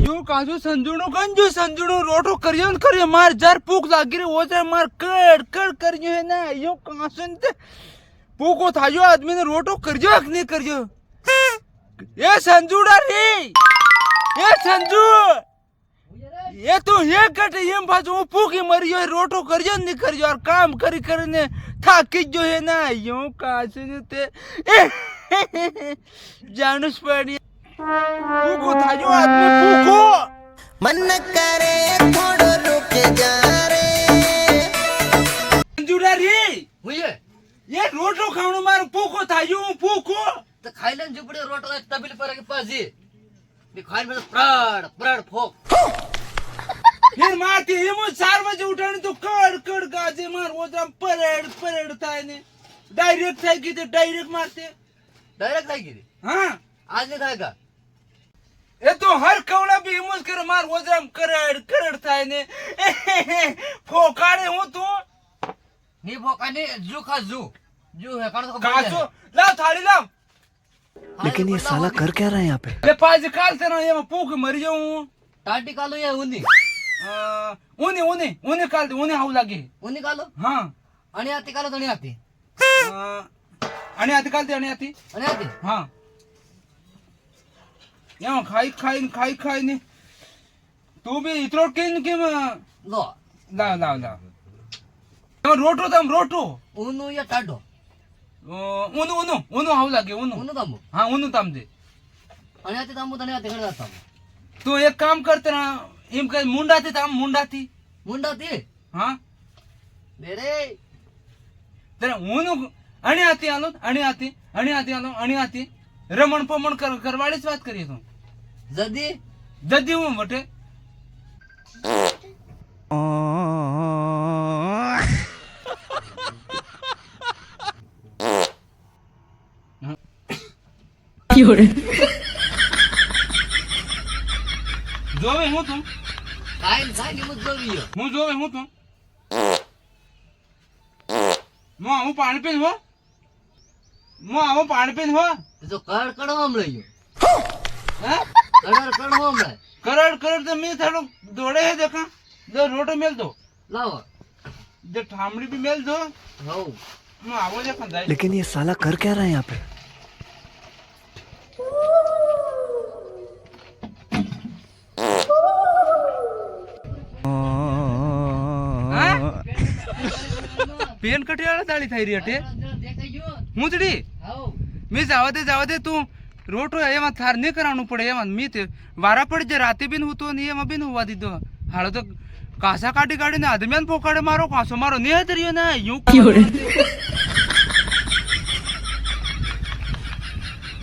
જો કાજુ સંજુણો કંજો સંજુણો રોટો કર્યો ને કર્યો માર જાર ભૂખ લાગી રહી ઓછા માર કડ કડ કર્યો હે ના યો કાસન તે ભૂખો થાયો આદમીને રોટો કરજો કે નહીં કરજો એ સંજુડા રે એ સંજુ એ તો હે કટે એમ પાછો હું ભૂખી મર્યો રોટો કરજો ને નહીં કરજો আর કામ કરી કરીને થાકી જ જો હે ના યો કાસન તે જાનુસ પડી ભૂખો થાયો આદમી ભૂખો मन करे थोड़ो रुक जा रे સંજુડા રે હુંય ये रोटो खावणो मार भूखो थायो હું ભૂખો તો ખાઈ લેન ઝૂપડે રોટો એક તબીલ પર કે પાજી ને ખાઈને મને પ્રાડ પ્રાડ ફોક फिर मारती एम 4 बजे उठाने तो कड़ कड़ गाजे मार ओजम परेड परेड થાય ને ડાયરેક્ટ થઈ ગઈ તો ડાયરેક્ટ મારતે ડાયરેક્ટ થઈ ગઈ હા આજ ને થાય કા એ તો હર કવડા બી એમ જ કરે માર ઓજમ કરેડ કરેડ થાય ને ફોકાડે હું તો ની ફોકાને જુ ખા જુ જુ હે કાઢો કાચો લાવ થાળી લાવ लेकिन ये साला कर क्या रहा है यहाँ पे લે પાજ કાલ તેનો એમાં ભૂખ મરી જાઉં ટાટી કાલો યા ઉની ઊની ઊની ઊની કાલ ઊની આવું લાગે ઉની કાલો હા અને આતી કાલો તણી આતી અને આતી કાલ તે અને આતી અને આતી હા એમાં ખાઈ ખાઈને તું બી ઇતરો કેમ કેમ લો લાવ એમાં રોટો તમ રોટો ઉનું યા ટાડો ઊનું આવું લાગે ઊનું ઉનું તાંબુ હા ઊનું તમ દે અને આતી તાંબુ તણી આતી ખડા તાંબુ તું એક કામ કરતે ના એમ કઈ મુંડાથી તમ મુંડાથી મુંડાતી હા બેરે તને ઊનું અણી આતી આલો રમણ પમણ કરવાળી જ વાત કરીએ તો જદી જદી હું વટે જોવે હું તું કાઈ નિમુત જોવીયો હું જોવે હું તું હું પાણી પીન હો હું પાણી પીન હો તો કડ કડવામ લઈયો હે કડ હમણાં કરડ તો મેં થાડો દોડે હે દેખા જો રોટો મેલ દો લાવો જે ઠામડી भी मेल दो હવ मैं आवो जे खंदाई लेकिन ये साला कर क्या रहा है यहाँ पे पेन कटियाला दाळी થઈ રહી હટે દેખાઈ ગયો મુંદડી હવ મી જાવા દે તું રોટો એમાં થાર ને કરાવવું પડે એમાં મી તે વારા પડી જે રાતે બિન હું તો ને એમાં બિન હોવા દીધો હાલો તો કાસા કાઢી કાઢીને આદમિયાન પોકાડે મારો કાસો મારો ને હતર્યો ને યુ